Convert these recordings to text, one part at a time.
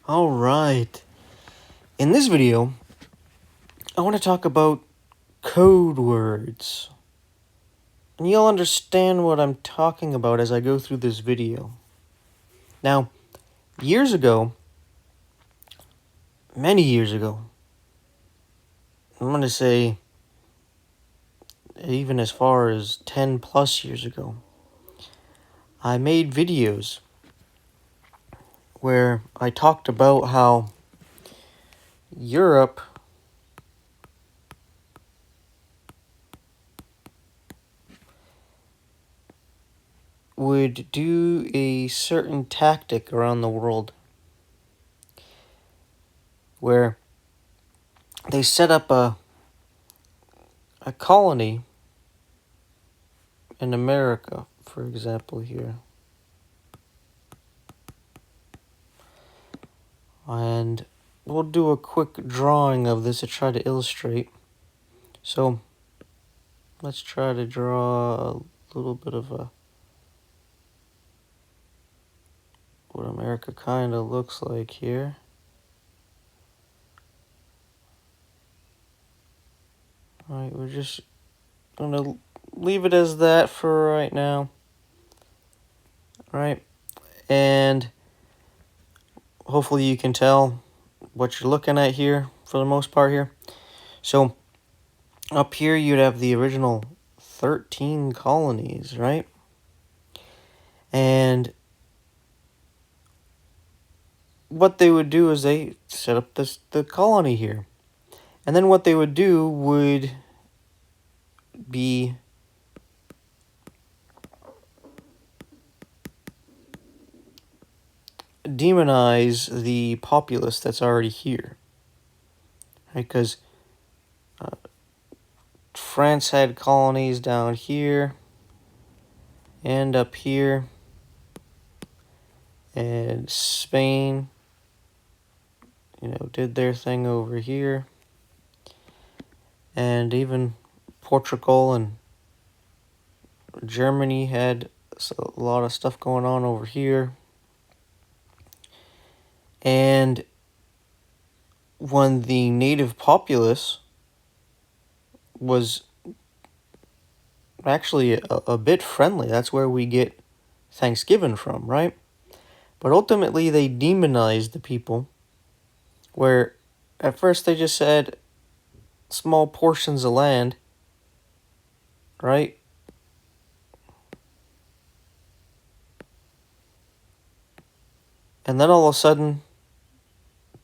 Alright, in this video, I want to talk about code words. And you'll understand what I'm talking about as I go through this video. Now, years ago, many years ago, I'm going to say even as far as 10 plus years ago, I made videos where I talked about how Europe would do a certain tactic around the world where they set up a colony in America, for example, here. And we'll do a quick drawing of this to try to illustrate. So let's try to draw a little bit of what America kind of looks like here. Alright, we're just going to leave it as that for right now. Right, and hopefully you can tell what you're looking at here for the most part here. So up here you'd have the original 13 colonies, right? And what they would do is they set up the colony here. And then what they would do would be demonize the populace that's already here. Right? Because France had colonies down here and up here. And Spain, did their thing over here. And even Portugal and Germany had a lot of stuff going on over here. And when the native populace was actually a bit friendly, that's where we get Thanksgiving from, right? But ultimately they demonized the people, where at first they just said small portions of land, right? And then all of a sudden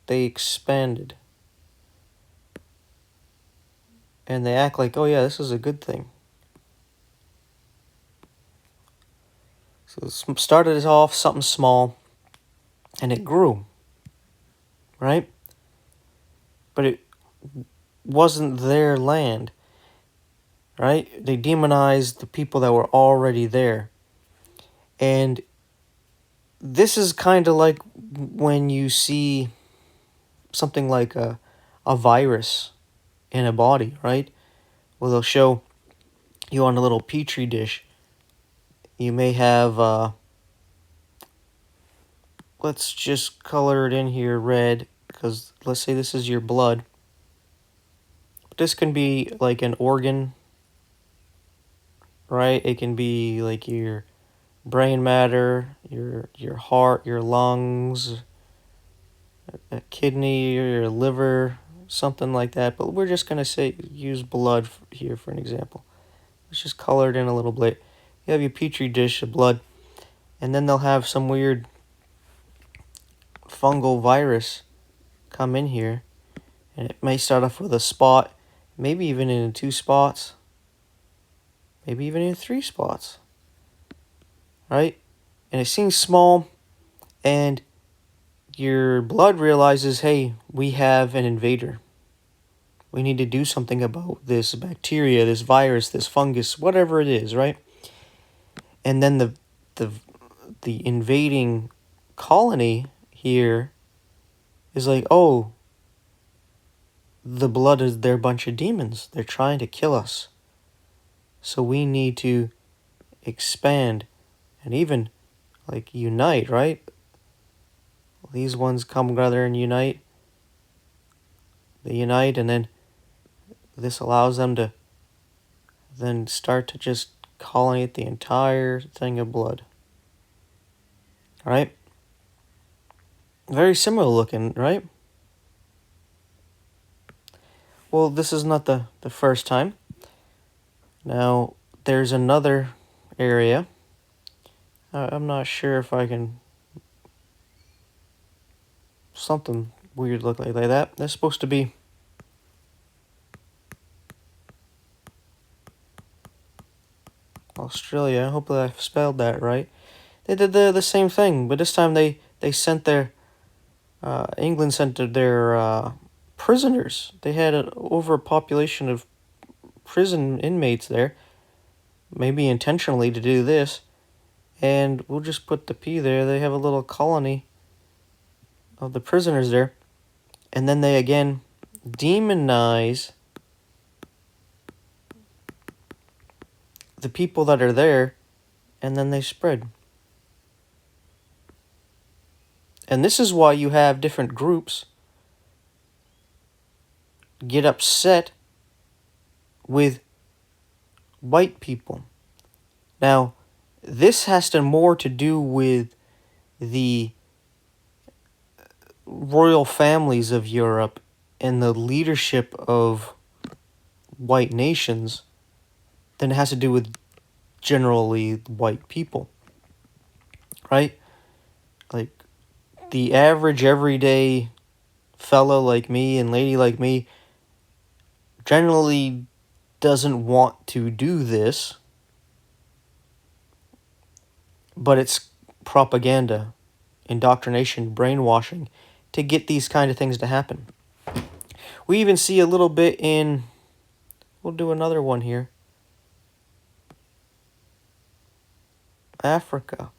they expanded. And they act like, oh yeah, this is a good thing. So it started off something small, and it grew, right? But it wasn't their land, right? They demonized the people that were already there. And this is kind of like when you see something like a virus in a body, right? Well, they'll show you on a little petri dish. You may have, let's just color it in here red, because let's say this is your blood. This can be like an organ, right? It can be like your brain matter, your heart, your lungs, a kidney, your liver, something like that. But we're just going to use blood here for an example. Let's just color it in a little bit. You have your petri dish of blood, and then they'll have some weird fungal virus come in here, and it may start off with a spot, maybe even in 2 spots, maybe even in 3 spots, right? And it seems small, and your blood realizes, hey, we have an invader. We need to do something about this bacteria, this virus, this fungus, whatever it is, right? And then the invading colony here is like, oh, the blood is their bunch of demons. They're trying to kill us. So we need to expand and even like unite, right? These ones come together and unite. They unite, and then this allows them to then start to just colonate the entire thing of blood. Right? Very similar looking, right? Well, this is not the first time. Now, there's another area. I'm not sure if I can... Something weird look like that. That's supposed to be... Australia. Hopefully I spelled that right. They did the same thing, but this time they sent their... England sent their prisoners. They had an overpopulation of prison inmates there. Maybe intentionally to do this. And we'll just put the P there. They have a little colony of the prisoners there. And then they again demonize the people that are there, and then they spread. And this is why you have different groups get upset with white people. Now, this has to more to do with the royal families of Europe and the leadership of white nations than it has to do with generally white people. Right? Like, the average everyday fella like me and lady like me generally doesn't want to do this, but it's propaganda, indoctrination, brainwashing to get these kind of things to happen. We even see a little bit in... We'll do another one here. Africa.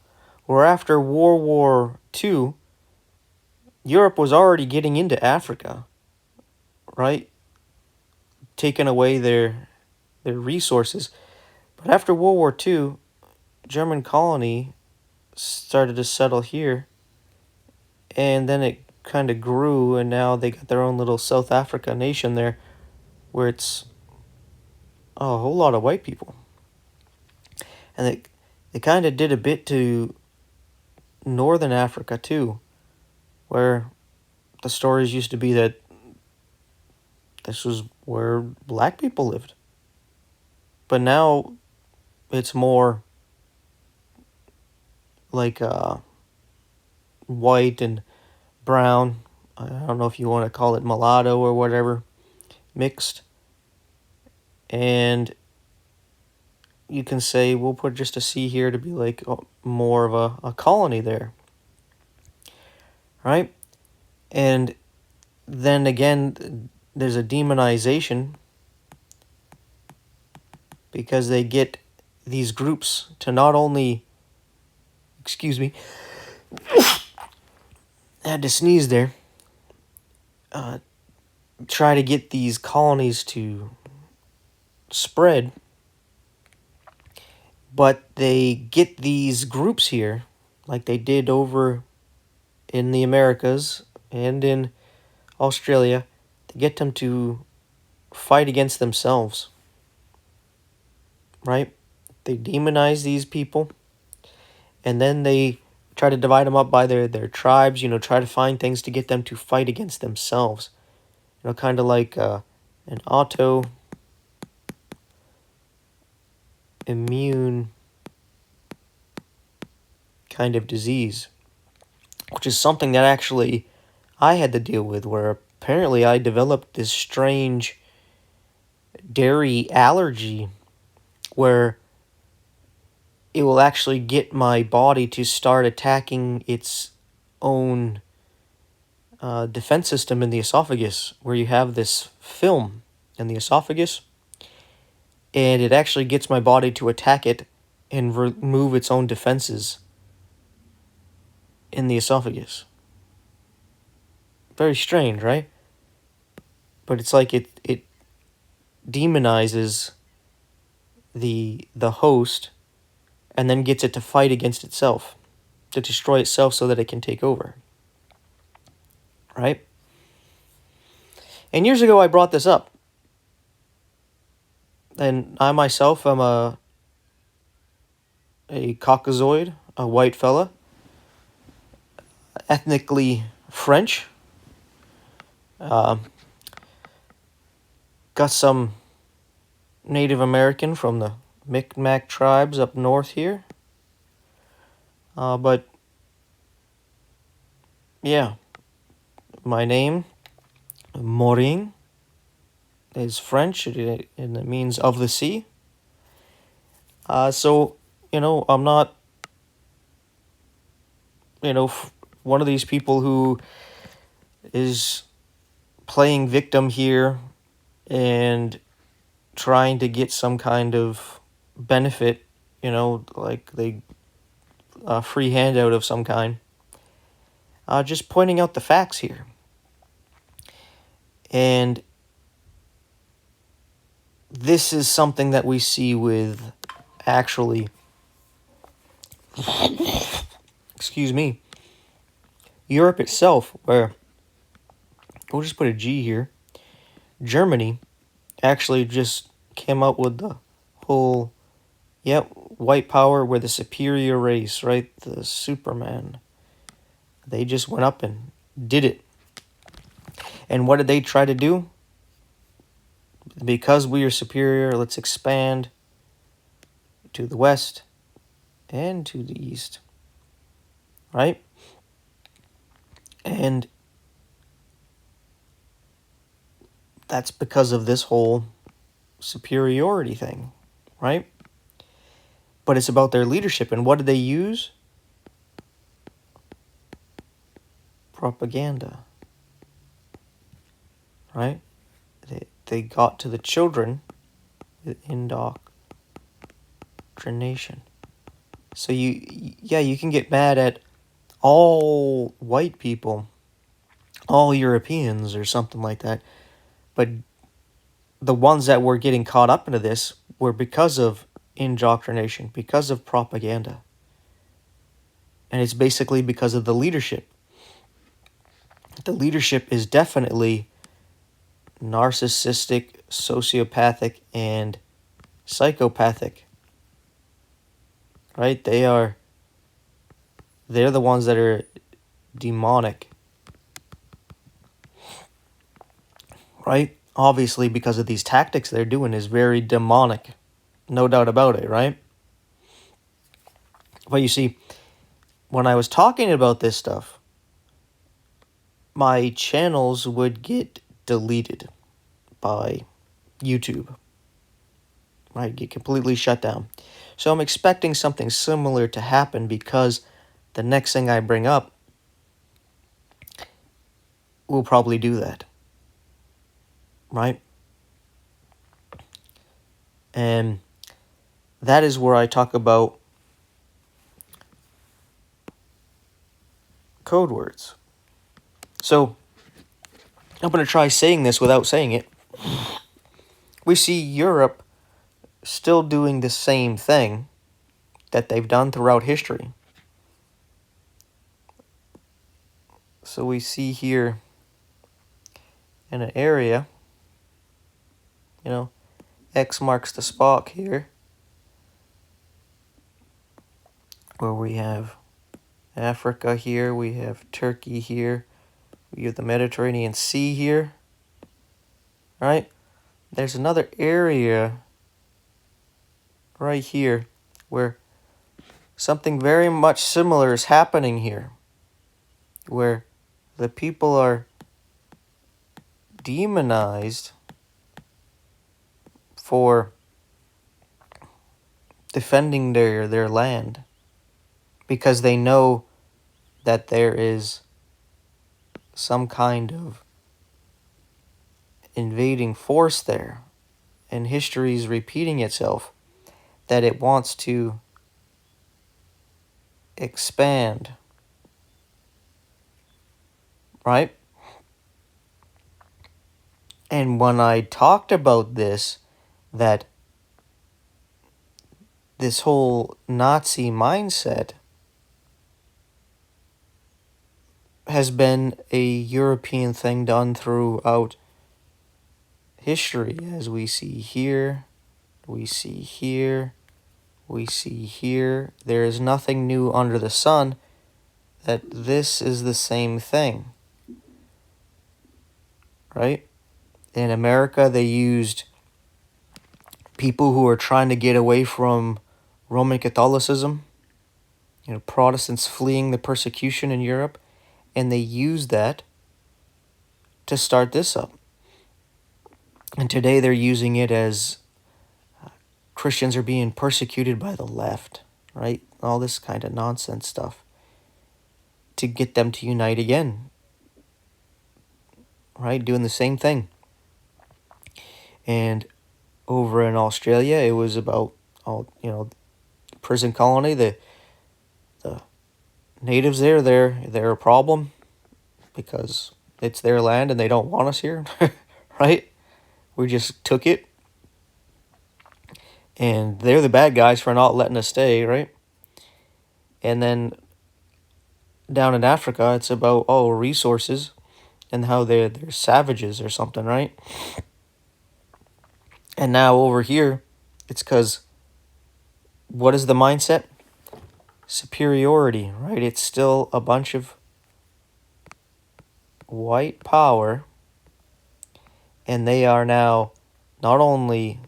Where after World War II, Europe was already getting into Africa, right? Taking away their resources. But after World War II, German colony started to settle here, and then it kind of grew, and now they got their own little South Africa nation there, where it's a whole lot of white people. And they kind of did a bit to Northern Africa too, where the stories used to be that this was where black people lived. But now it's more like white and brown. I don't know if you want to call it mulatto or whatever, mixed. And you can say we'll put just a C here to be like more of a colony there. Right? And then again, there's a demonization because they get these groups to not only... Excuse me. I had to sneeze there. Try to get these colonies to spread, but they get these groups here, like they did over in the Americas and in Australia, to get them to fight against themselves. Right? They demonize these people, and then they try to divide them up by their tribes, try to find things to get them to fight against themselves. Kind of like an autoimmune kind of disease, which is something that actually I had to deal with, where apparently I developed this strange dairy allergy where it will actually get my body to start attacking its own defense system in the esophagus, where you have this film in the esophagus, and it actually gets my body to attack it and remove its own defenses in the esophagus. Very strange, right? But it's like it demonizes the host and then gets it to fight against itself, to destroy itself so that it can take over. right? And years ago I brought this up. And I myself am a Caucasoid, a white fella, ethnically French. Uh, got some Native American from the Micmac tribes up north here. But yeah, my name, Morin, is French and it means of the sea. So, I'm not, one of these people who is playing victim here and trying to get some kind of benefit, like a free handout of some kind. Just pointing out the facts here. And this is something that we see with actually, excuse me, Europe itself, where, we'll just put a G here, Germany actually just came up with the whole, white power, we're the superior race, right? The Superman. They just went up and did it. And what did they try to do? Because we are superior, let's expand to the west and to the east, right? And that's because of this whole superiority thing, right? But it's about their leadership. And what did they use? Propaganda, right? They got to the children with indoctrination. So you can get mad at all white people, all Europeans or something like that. But the ones that were getting caught up into this were because of indoctrination, because of propaganda. And it's basically because of the leadership. The leadership is definitely narcissistic, sociopathic, and psychopathic. Right? They're the ones that are demonic. Right? Obviously, because of these tactics they're doing is very demonic. No doubt about it, right? But you see, when I was talking about this stuff, my channels would get deleted by YouTube. Right? Get completely shut down. So I'm expecting something similar to happen because the next thing I bring up will probably do that. Right? And that is where I talk about code words. So I'm going to try saying this without saying it. We see Europe still doing the same thing that they've done throughout history. So we see here in an area, X marks the spot here, where we have Africa here, we have Turkey here, we have the Mediterranean Sea here, right? There's another area right here where something very much similar is happening here, where the people are demonized for defending their land because they know that there is some kind of invading force there, and history is repeating itself, that it wants to expand, right? And when I talked about this, that this whole Nazi mindset has been a European thing done throughout history, as we see here, we see here, we see here. There is nothing new under the sun, that this is the same thing, right? In America, they used people who are trying to get away from Roman Catholicism, Protestants fleeing the persecution in Europe, and they used that to start this up. And today they're using it as Christians are being persecuted by the left, right? All this kind of nonsense stuff to get them to unite again, right? Doing the same thing. And over in Australia, it was about prison colony. The natives there, they're a problem because it's their land and they don't want us here, right? We just took it. And they're the bad guys for not letting us stay, right? And then down in Africa, it's about, resources and how they're savages or something, right? And now over here, it's because what is the mindset? Superiority, right? It's still a bunch of white power, and they are now not only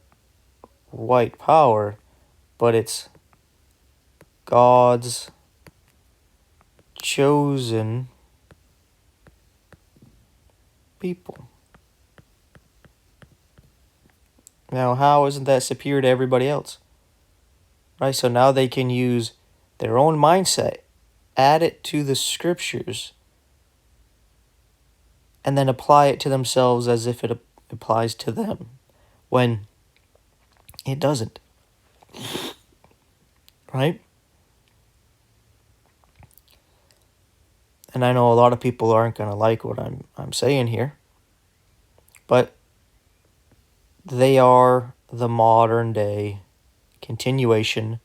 white power, but it's God's chosen people. Now, how isn't that superior to everybody else? Right? So now they can use their own mindset, add it to the scriptures, and then apply it to themselves as if it applies to them, when it doesn't. Right? And I know a lot of people aren't going to like what I'm saying here, but they are the modern day continuation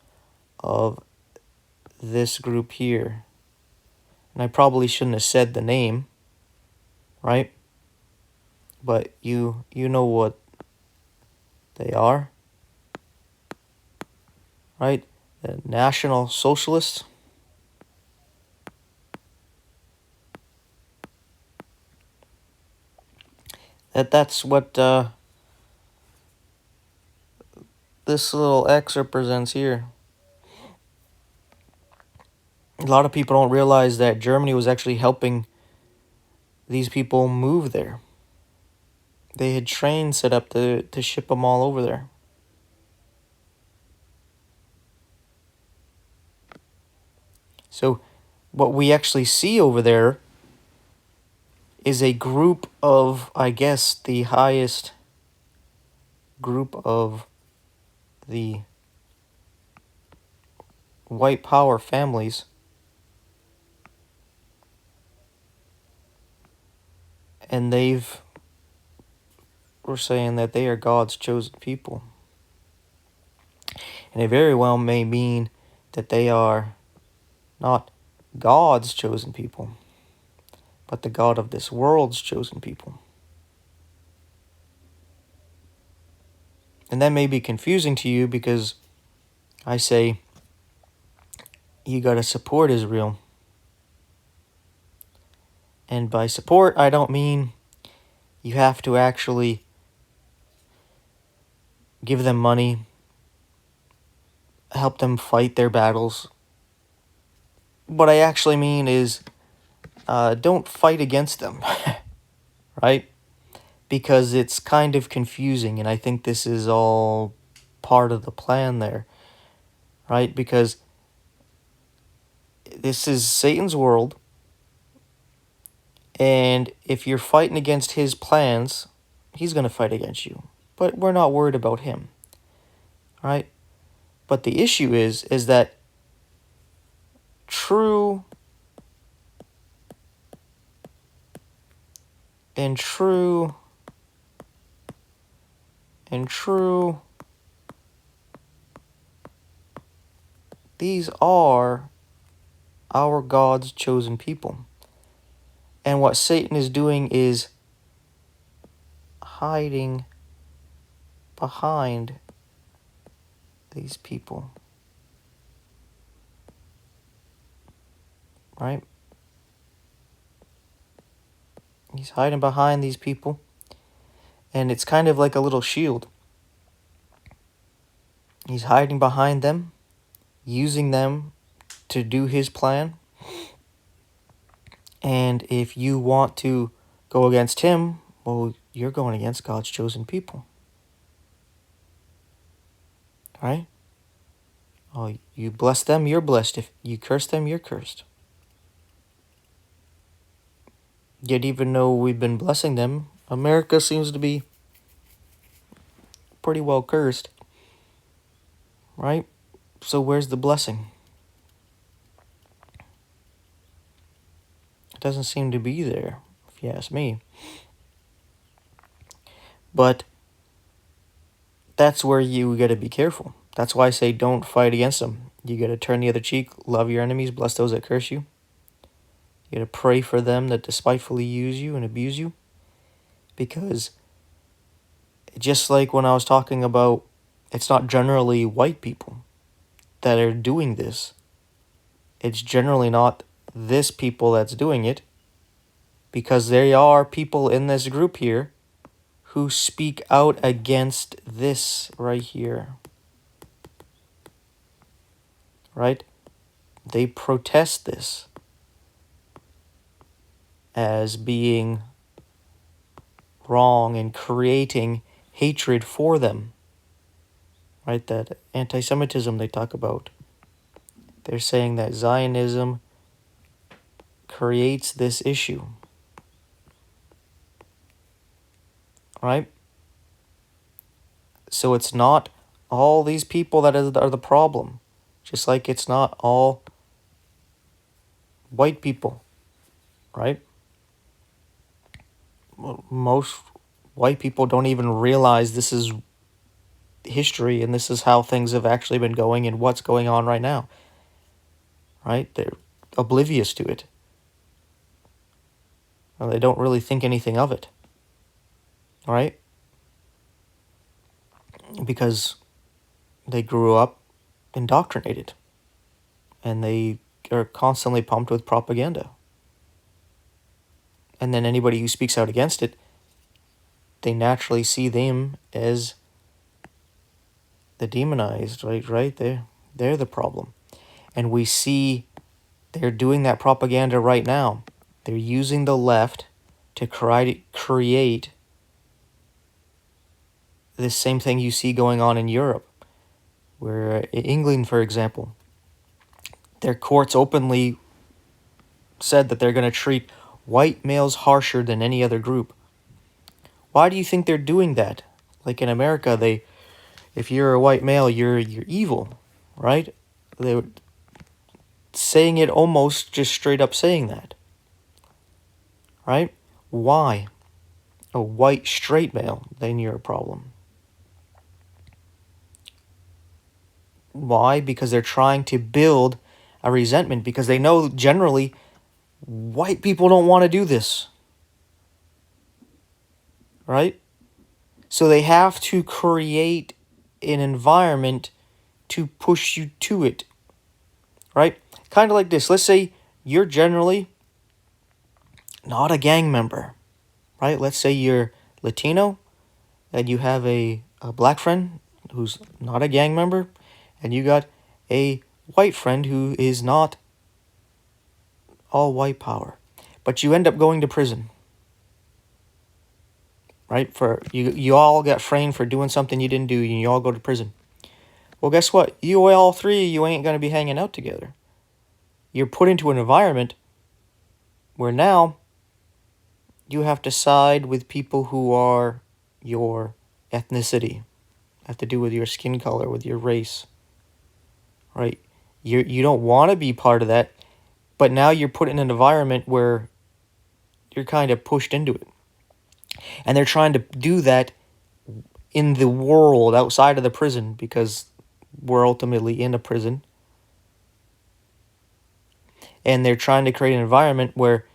of this group here. And I probably shouldn't have said the name, right? But you know what they are, right? The National Socialists. That's what this little X represents here. A lot of people don't realize that Germany was actually helping these people move there. They had trains set up to ship them all over there. So what we actually see over there is a group of, I guess, the highest group of the white power families. And we're saying that they are God's chosen people. And it very well may mean that they are not God's chosen people, but the God of this world's chosen people. And that may be confusing to you because I say you got to support Israel. And by support, I don't mean you have to actually give them money, help them fight their battles. What I actually mean is don't fight against them, right? Because it's kind of confusing, and I think this is all part of the plan there, right? Because this is Satan's world, and if you're fighting against his plans, he's going to fight against you. But we're not worried about him, right? But the issue is that true these are our God's chosen people. And what Satan is doing is hiding behind these people, right? He's hiding behind these people, and it's kind of like a little shield. He's hiding behind them, using them to do his plan. And if you want to go against him, well, you're going against God's chosen people, right? Oh, you bless them, you're blessed. If you curse them, you're cursed. Yet even though we've been blessing them, America seems to be pretty well cursed, right? So where's the blessing? It doesn't seem to be there, if you ask me. But that's where you got to be careful. That's why I say don't fight against them. You got to turn the other cheek, love your enemies, bless those that curse you. You got to pray for them that despitefully use you and abuse you. Because just like when I was talking about, it's not generally white people that are doing this. It's generally not this people that's doing it. Because there are people in this group here who speak out against this right here. Right? They protest this as being wrong and creating hatred for them. Right? That anti-Semitism they talk about. They're saying that Zionism creates this issue. Right? So it's not all these people that are the problem. Just like it's not all white people. Right? Most white people don't even realize this is history and this is how things have actually been going and what's going on right now. Right? They're oblivious to it. They don't really think anything of it. Right? Because they grew up indoctrinated. And they are constantly pumped with propaganda. And then anybody who speaks out against it, they naturally see them as the demonized, right? They're the problem. And we see they're doing that propaganda right now. They're using the left to create this same thing you see going on in Europe. Where in England, for example, their courts openly said that they're going to treat white males harsher than any other group. Why do you think they're doing that? Like in America, if you're a white male, you're evil, right? They're saying it almost just straight up saying that. Right? Why? A white straight male, then you're a problem. Why? Because they're trying to build a resentment because they know generally white people don't want to do this. Right? So they have to create an environment to push you to it. Right? Kind of like this. Let's say you're generally not a gang member. Right? Let's say you're Latino and you have a black friend who's not a gang member, and you got a white friend who is not all white power. But you end up going to prison. Right? For you all got framed for doing something you didn't do, and you all go to prison. Well, guess what? You all three, you ain't going to be hanging out together. You're put into an environment where now you have to side with people who are your ethnicity. Have to do with your skin color, with your race. Right? You don't want to be part of that, but now you're put in an environment where you're kind of pushed into it. And they're trying to do that in the world outside of the prison because we're ultimately in a prison. And they're trying to create an environment where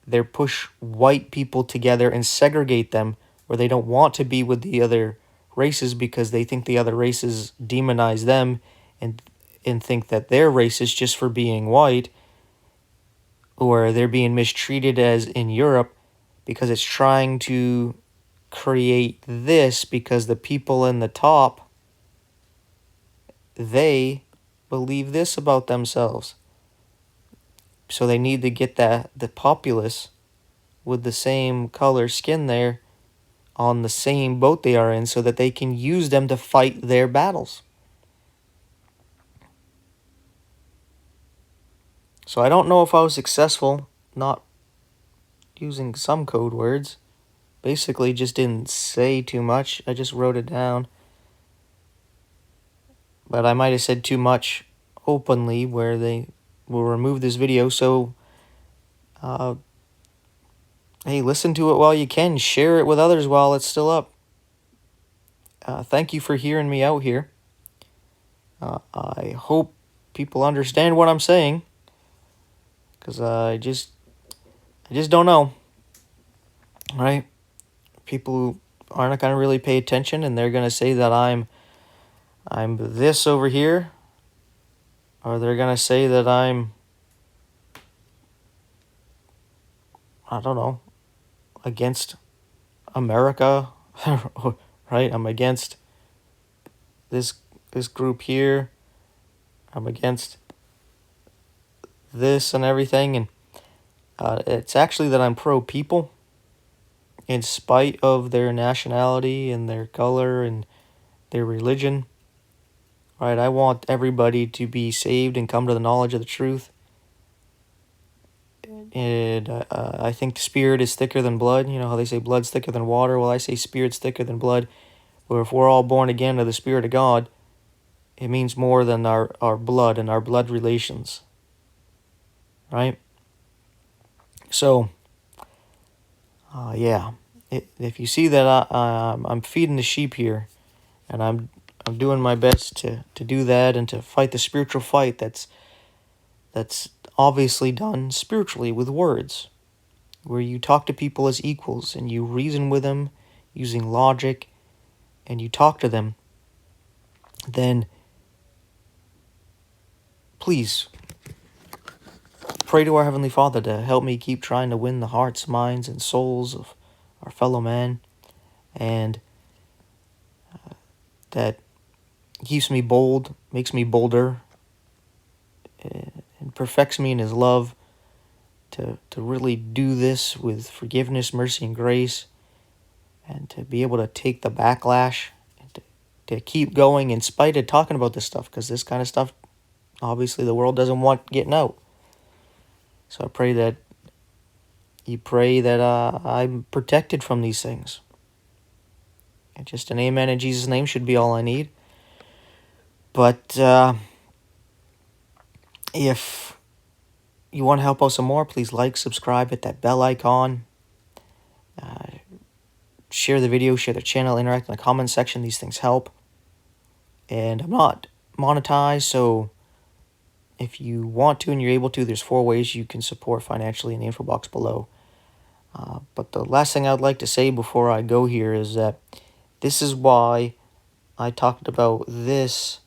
they push white people together and segregate them where they don't want to be with the other races because they think the other races demonize them and think that they're racist just for being white, or they're being mistreated as in Europe because it's trying to create this because the people in the top, they believe this about themselves. So they need to get the populace with the same color skin there on the same boat they are in so that they can use them to fight their battles. So I don't know if I was successful not using some code words. Basically just didn't say too much. I just wrote it down. But I might have said too much openly where they will remove this video. So, hey, listen to it while you can. Share it with others while it's still up. Thank you for hearing me out here. I hope people understand what I'm saying. Because I just don't know. Right? People aren't going to really pay attention, and they're going to say that I'm this over here. Or they're going to say that I'm, I don't know, against America. Right? I'm against this group here. I'm against this and everything. And it's actually that I'm pro-people in spite of their nationality and their color and their religion. Right? I want everybody to be saved and come to the knowledge of the truth. And I think the spirit is thicker than blood. You know how they say blood's thicker than water? Well, I say spirit's thicker than blood. Where if we're all born again of the Spirit of God, it means more than our blood and our blood relations. Right? So, yeah. If you see that I'm feeding the sheep here, and I'm doing my best to do that and to fight the spiritual fight that's obviously done spiritually with words, where you talk to people as equals and you reason with them using logic and you talk to them, then please pray to our Heavenly Father to help me keep trying to win the hearts, minds, and souls of our fellow man, and that keeps me bold, makes me bolder, and perfects me in His love to really do this with forgiveness, mercy, and grace, and to be able to take the backlash, and to keep going in spite of talking about this stuff, because this kind of stuff, obviously, the world doesn't want getting out. So I pray that you pray that I'm protected from these things. And just an amen in Jesus' name should be all I need. But if you want to help out some more, please like, subscribe, hit that bell icon. Share the video, share the channel, interact in the comment section. These things help. And I'm not monetized, so if you want to and you're able to, there's 4 ways you can support financially in the info box below. But the last thing I'd like to say before I go here is that this is why I talked about this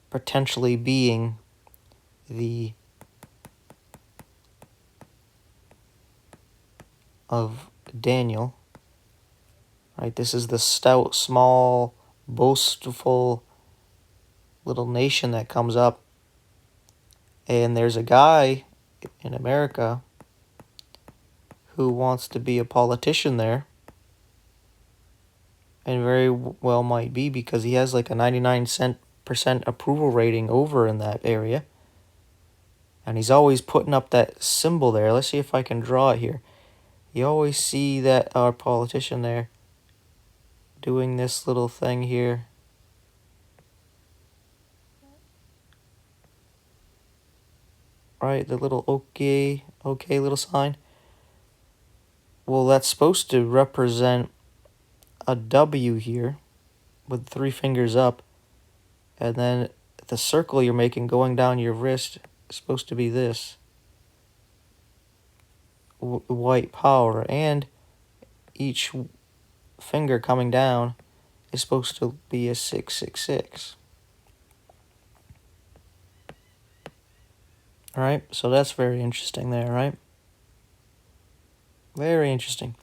potentially being the of Daniel. Right? This is the stout, small, boastful little nation that comes up. And there's a guy in America who wants to be a politician there. And very well might be, because he has like a 99% approval rating over in that area. And he's always putting up that symbol there. Let's see if I can draw it here. You always see that our politician there doing this little thing here. Right, the little okay little sign. Well, that's supposed to represent a W here with 3 fingers up. And then the circle you're making going down your wrist is supposed to be this. white power, and each finger coming down is supposed to be a 666. All right, so that's very interesting there, right? Very interesting.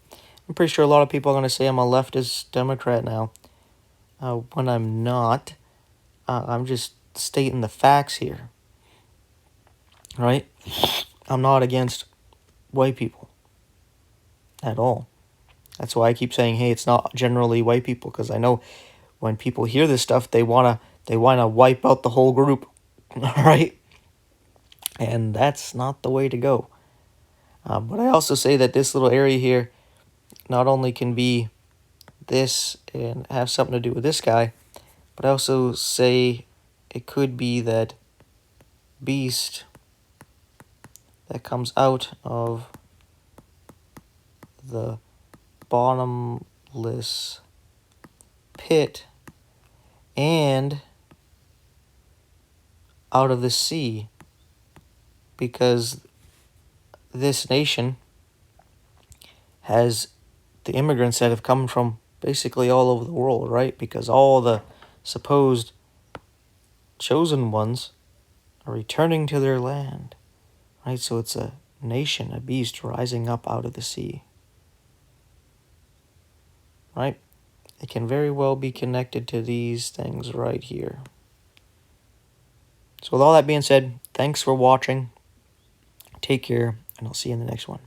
I'm pretty sure a lot of people are going to say I'm a leftist Democrat now, when I'm not. I'm just stating the facts here, right? I'm not against white people at all. That's why I keep saying, hey, it's not generally white people, because I know when people hear this stuff, they wanna wipe out the whole group, right? And that's not the way to go. But I also say that this little area here not only can be this and have something to do with this guy, but I also say it could be that beast that comes out of the bottomless pit and out of the sea, because this nation has the immigrants that have come from basically all over the world, right? Because all the supposed chosen ones are returning to their land, right? So it's a nation, a beast rising up out of the sea, right? It can very well be connected to these things right here. So with all that being said, thanks for watching. Take care, and I'll see you in the next one.